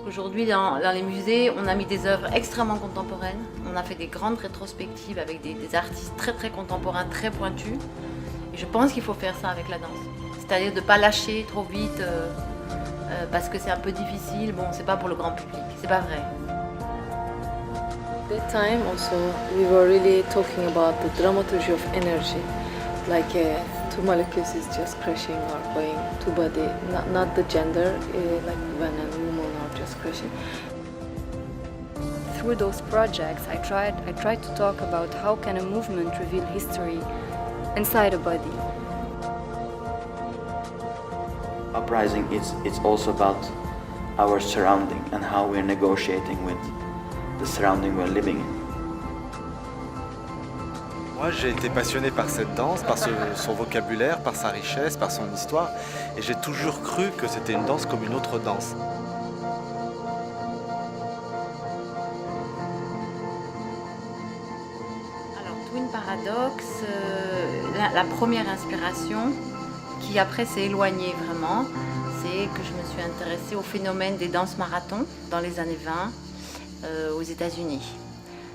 Aujourd'hui, dans les musées, on a mis des œuvres extrêmement contemporaines. On a fait des grandes rétrospectives avec des artistes très très contemporains, très pointus. Et je pense qu'il faut faire ça avec la danse. C'est-à-dire de ne pas lâcher trop vite parce que c'est un peu difficile. Bon, c'est pas pour le grand public, c'est pas vrai. That time also we were really talking about the dramaturgy of energy, like two molecules is just crashing or going two body, not the gender, like when a woman are just crashing. Through those projects, I tried to talk about how can a movement reveal history inside a body. Uprising it's also about our surrounding and how we're negotiating with the surrounding we're living in. Moi, j'ai été passionné par cette danse, par son vocabulaire, par sa richesse, par son histoire, et j'ai toujours cru que c'était une danse comme une autre danse. Alors, Twin Paradox, la première inspiration, qui après s'est éloignée vraiment, c'est que je me suis intéressée au phénomène des danses marathons dans les années 20 aux États-Unis.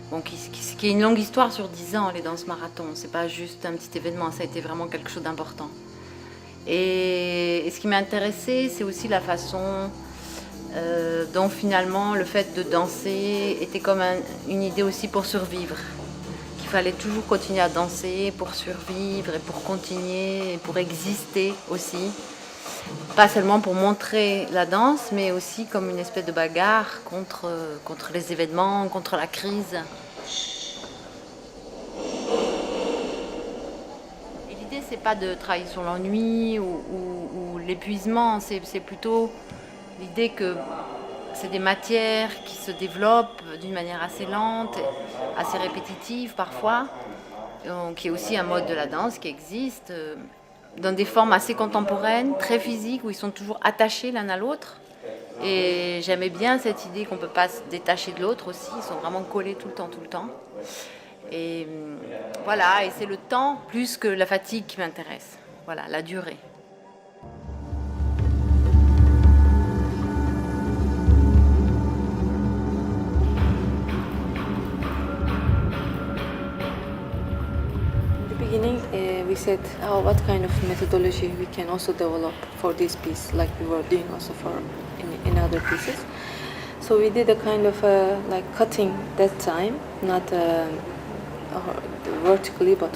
Bon, qui est une longue histoire sur 10 ans, les danses marathons. C'est pas juste un petit événement, ça a été vraiment quelque chose d'important. Et ce qui m'a intéressée, c'est aussi la façon dont finalement le fait de danser était comme une idée aussi pour survivre. Qu'il fallait toujours continuer à danser pour survivre et pour continuer et pour exister aussi. Pas seulement pour montrer la danse, mais aussi comme une espèce de bagarre contre les événements, contre la crise. Et l'idée, c'est pas de travailler sur l'ennui ou l'épuisement, c'est plutôt l'idée que c'est des matières qui se développent d'une manière assez lente, assez répétitive parfois, qui est aussi un mode de la danse qui existe. Dans des formes assez contemporaines, très physiques, où ils sont toujours attachés l'un à l'autre. Et j'aimais bien cette idée qu'on ne peut pas se détacher de l'autre aussi, ils sont vraiment collés tout le temps. Et voilà, et c'est le temps plus que la fatigue qui m'intéresse, voilà, la durée. Beginning, we said what kind of methodology we can also develop for this piece, like we were doing also for in other pieces. So we did a kind of like cutting that time, not vertically but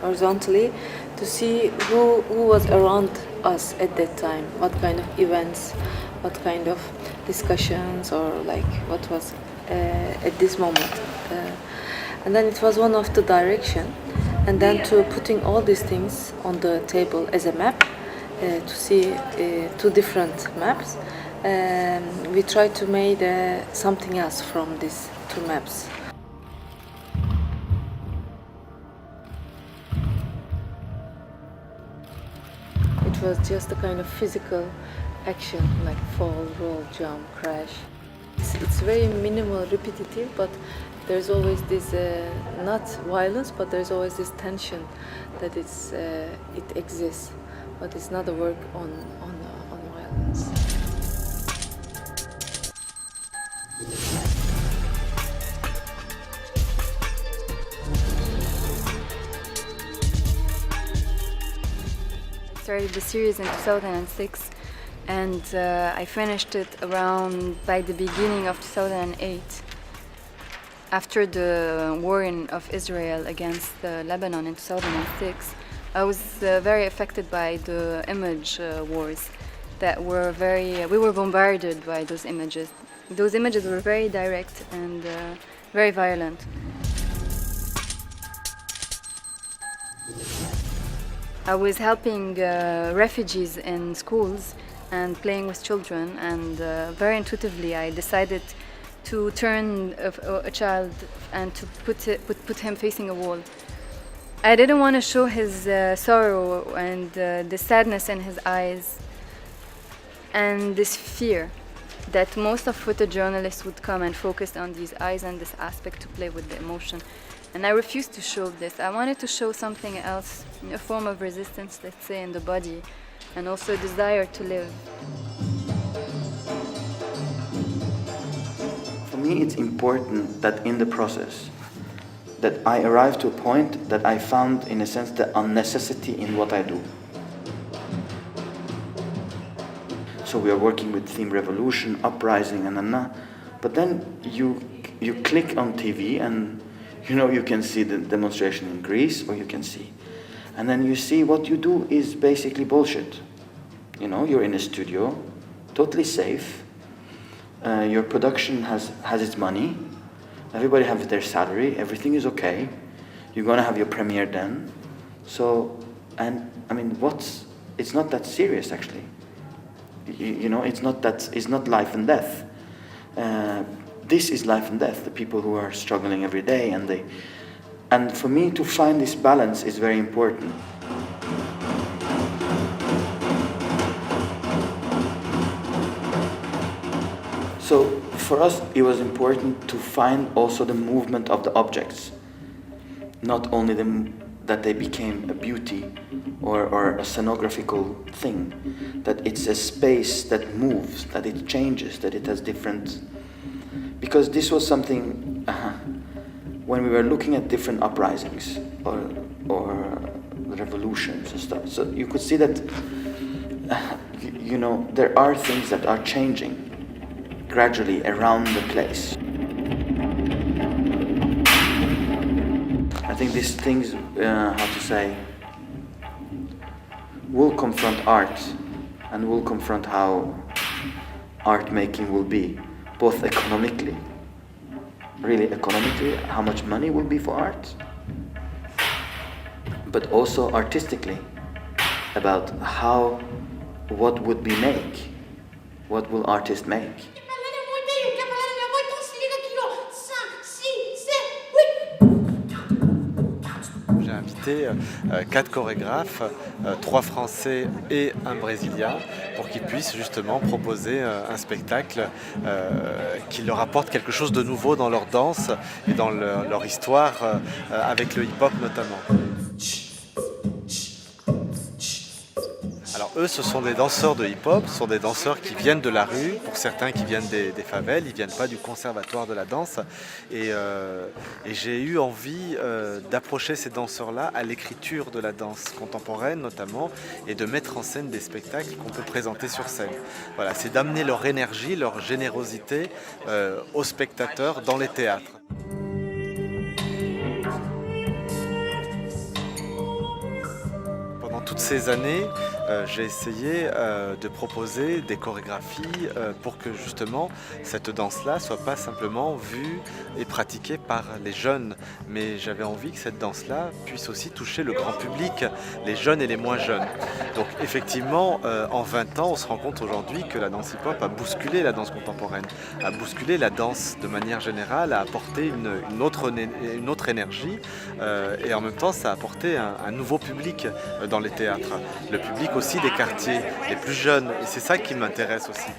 horizontally, to see who was around us at that time, what kind of events, what kind of discussions, or like what was at this moment. And then it was one of the direction. And then to putting all these things on the table as a map, to see two different maps, we tried to make something else from these two maps. It was just a kind of physical action, like fall, roll, jump, crash. It's very minimal, repetitive, but there's always this, not violence, but there's always this tension that it exists, but it's not a work on violence. I started the series in 2006 and I finished it around by the beginning of 2008. After the war of Israel against Lebanon in 2006, I was very affected by the image wars that were we were bombarded by those images. Those images were very direct and very violent. I was helping refugees in schools and playing with children, and very intuitively I decided to turn a child and to put him facing a wall. I didn't want to show his sorrow and the sadness in his eyes and this fear that most of photojournalists would come and focus on these eyes and this aspect to play with the emotion. And I refused to show this. I wanted to show something else, a form of resistance, let's say, in the body, and also a desire to live. me, it's important that in the process, that I arrive to a point that I found, in a sense, the unnecessity in what I do. So we are working with theme revolution, uprising, and but then you click on TV and you can see the demonstration in Greece, or you can see, and then you see what you do is basically bullshit. You're in a studio, totally safe. Your production has its money. Everybody has their salary. Everything is okay. You're gonna have your premiere then. So, and I mean, it's not that serious actually. It's not life and death. This is life and death. The people who are struggling every day, and for me to find this balance is very important. So for us, it was important to find also the movement of the objects, not only that they became a beauty or a scenographical thing, that it's a space that moves, that it changes, that it has different. Because this was something when we were looking at different uprisings or revolutions and stuff. So you could see that there are things that are changing gradually around the place. I think these things, will confront art and will confront how art making will be, both economically, how much money will be for art, but also artistically, about what would we make, what will artists make. J'ai invité 4 chorégraphes, 3 Français et un Brésilien, pour qu'ils puissent justement proposer un spectacle qui leur apporte quelque chose de nouveau dans leur danse et dans leur histoire, avec le hip-hop notamment. Alors eux, ce sont des danseurs de hip-hop, ce sont des danseurs qui viennent de la rue, pour certains qui viennent des favelles, ils ne viennent pas du conservatoire de la danse. Et j'ai eu envie d'approcher ces danseurs-là à l'écriture de la danse contemporaine notamment, et de mettre en scène des spectacles qu'on peut présenter sur scène. Voilà, c'est d'amener leur énergie, leur générosité aux spectateurs dans les théâtres. Pendant toutes ces années, j'ai essayé de proposer des chorégraphies pour que justement cette danse-là soit pas simplement vue et pratiquée par les jeunes, mais j'avais envie que cette danse-là puisse aussi toucher le grand public, les jeunes et les moins jeunes. Donc effectivement, en 20 ans, on se rend compte aujourd'hui que la danse hip-hop a bousculé la danse contemporaine, a bousculé la danse de manière générale, a apporté une autre énergie, et en même temps ça a apporté un nouveau public dans les théâtres, le public aussi des quartiers, les plus jeunes, et c'est ça qui m'intéresse aussi.